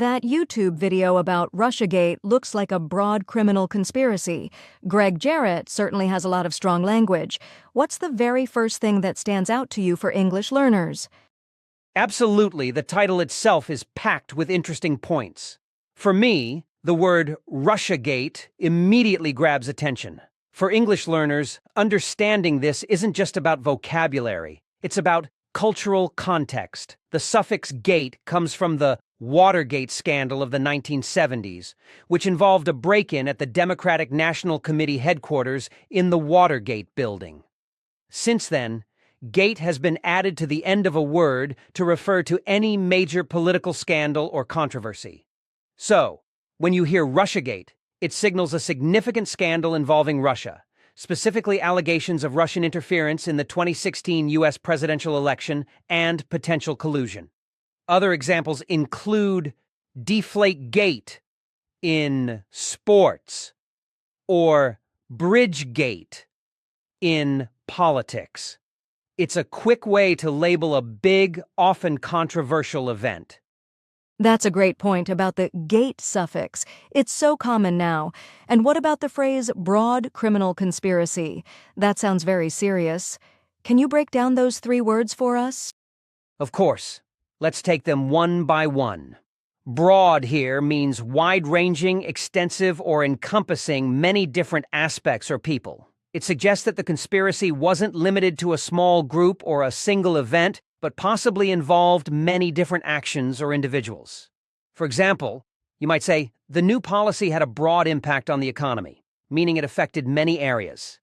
That YouTube video about Russiagate looks like a broad criminal conspiracy. Greg Jarrett certainly has a lot of strong language. What's the very first thing that stands out to you for English learners? Absolutely, the title itself is packed with interesting points. For me, the word Russiagate immediately grabs attention. For English learners, understanding this isn't just about vocabulary. It's about cultural context. The suffix gate comes from the Watergate scandal of the 1970s, which involved a break-in at the Democratic National Committee headquarters in the Watergate building. Since then, gate has been added to the end of a word to refer to any major political scandal or controversy. So, when you hear Russiagate, it signals a significant scandal involving Russia, specifically allegations of Russian interference in the 2016 U.S. presidential election and potential collusion. Other examples include Deflategate in sports or Bridgegate in politics. It's a quick way to label a big, often controversial event. That's a great point about the gate suffix. It's so common now. And what about the phrase broad criminal conspiracy? That sounds very serious. Can you break down those three words for us? Of course. Let's take them one by one. Broad here means wide-ranging, extensive, or encompassing many different aspects or people. It suggests that the conspiracy wasn't limited to a small group or a single event, but possibly involved many different actions or individuals. For example, you might say, the new policy had a broad impact on the economy, meaning it affected many areas.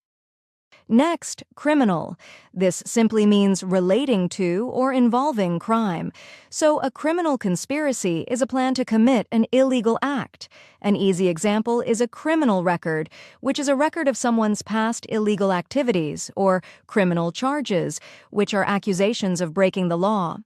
Next, criminal. This simply means relating to or involving crime. So a criminal conspiracy is a plan to commit an illegal act. An easy example is a criminal record, which is a record of someone's past illegal activities, or criminal charges, which are accusations of breaking the law.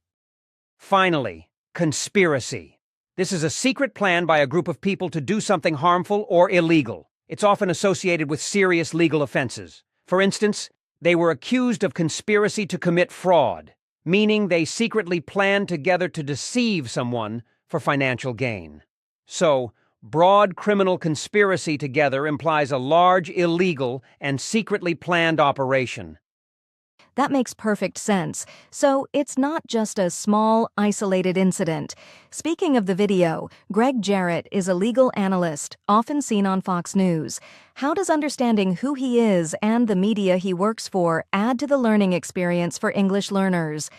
Finally, conspiracy. This is a secret plan by a group of people to do something harmful or illegal. It's often associated with serious legal offenses. For instance, they were accused of conspiracy to commit fraud, meaning they secretly planned together to deceive someone for financial gain. So, broad criminal conspiracy together implies a large illegal and secretly planned operation. That makes perfect sense. So it's not just a small, isolated incident. Speaking of the video, Greg Jarrett is a legal analyst, often seen on Fox News. How does understanding who he is and the media he works for add to the learning experience for English learners?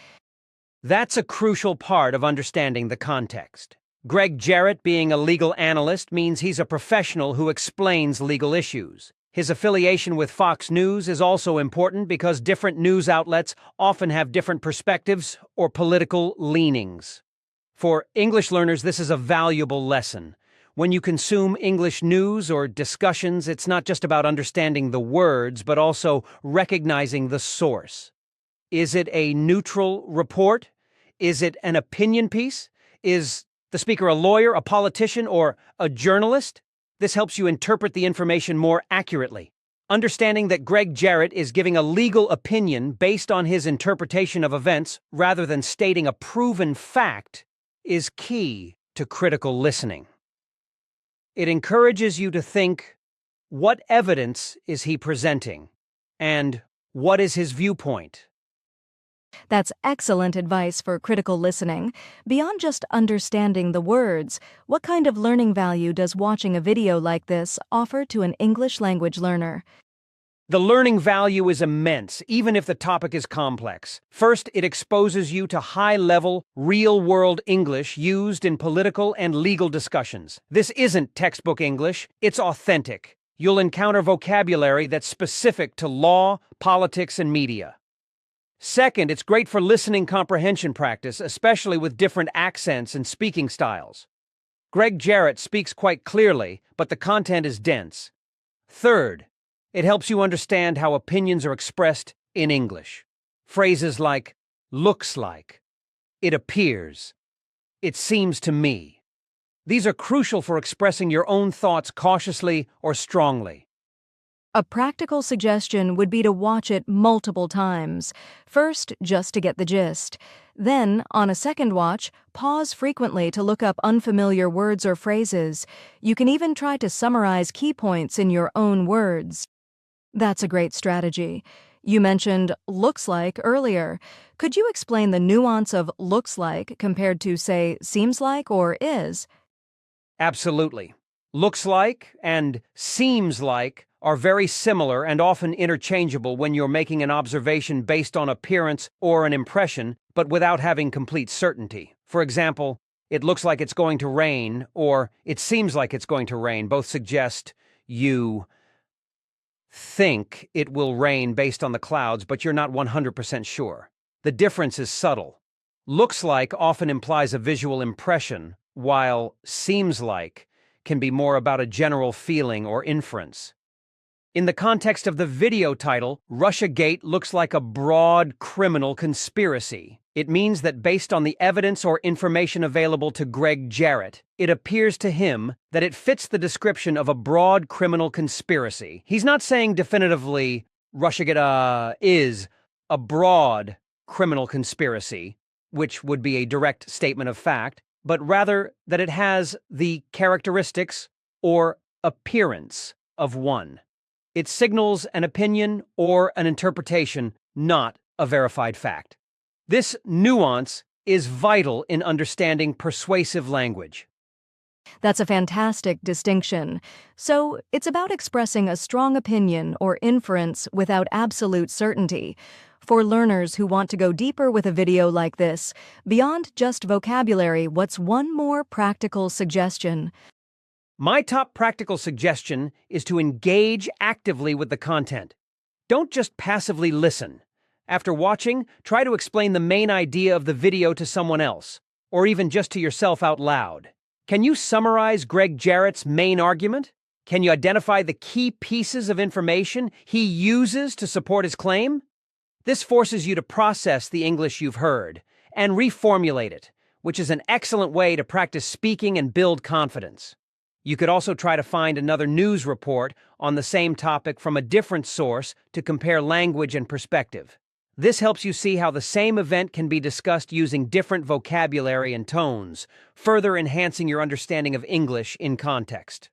That's a crucial part of understanding the context. Greg Jarrett being a legal analyst means he's a professional who explains legal issues. His affiliation with Fox News is also important because different news outlets often have different perspectives or political leanings. For English learners, this is a valuable lesson. When you consume English news or discussions, it's not just about understanding the words, but also recognizing the source. Is it a neutral report? Is it an opinion piece? Is the speaker a lawyer, a politician, or a journalist? This helps you interpret the information more accurately. Understanding that Greg Jarrett is giving a legal opinion based on his interpretation of events rather than stating a proven fact is key to critical listening. It encourages you to think, what evidence is he presenting? And what is his viewpoint? That's excellent advice for critical listening. Beyond just understanding the words, what kind of learning value does watching a video like this offer to an English language learner? The learning value is immense, even if the topic is complex. First, it exposes you to high-level, real-world English used in political and legal discussions. This isn't textbook English, it's authentic. You'll encounter vocabulary that's specific to law, politics, and media. Second, it's great for listening comprehension practice, especially with different accents and speaking styles. Greg Jarrett speaks quite clearly, but the content is dense. Third, it helps you understand how opinions are expressed in English. Phrases like, looks like, it appears, it seems to me. These are crucial for expressing your own thoughts cautiously or strongly. A practical suggestion would be to watch it multiple times. First, just to get the gist. Then, on a second watch, pause frequently to look up unfamiliar words or phrases. You can even try to summarize key points in your own words. That's a great strategy. You mentioned looks like earlier. Could you explain the nuance of looks like compared to, say, seems like or is? Absolutely. Looks like and seems like are very similar and often interchangeable when you're making an observation based on appearance or an impression, but without having complete certainty. For example, it looks like it's going to rain, or it seems like it's going to rain. Both suggest you think it will rain based on the clouds, but you're not 100% sure. The difference is subtle. Looks like often implies a visual impression, while seems like can be more about a general feeling or inference. In the context of the video title, Russiagate looks like a broad criminal conspiracy. It means that based on the evidence or information available to Greg Jarrett, it appears to him that it fits the description of a broad criminal conspiracy. He's not saying definitively Russiagate is a broad criminal conspiracy, which would be a direct statement of fact, but rather that it has the characteristics or appearance of one. It signals an opinion or an interpretation, not a verified fact. This nuance is vital in understanding persuasive language. That's a fantastic distinction. So, it's about expressing a strong opinion or inference without absolute certainty. For learners who want to go deeper with a video like this, beyond just vocabulary, what's one more practical suggestion? My top practical suggestion is to engage actively with the content. Don't just passively listen. After watching, try to explain the main idea of the video to someone else, or even just to yourself out loud. Can you summarize Greg Jarrett's main argument? Can you identify the key pieces of information he uses to support his claim? This forces you to process the English you've heard and reformulate it, which is an excellent way to practice speaking and build confidence. You could also try to find another news report on the same topic from a different source to compare language and perspective. This helps you see how the same event can be discussed using different vocabulary and tones, further enhancing your understanding of English in context.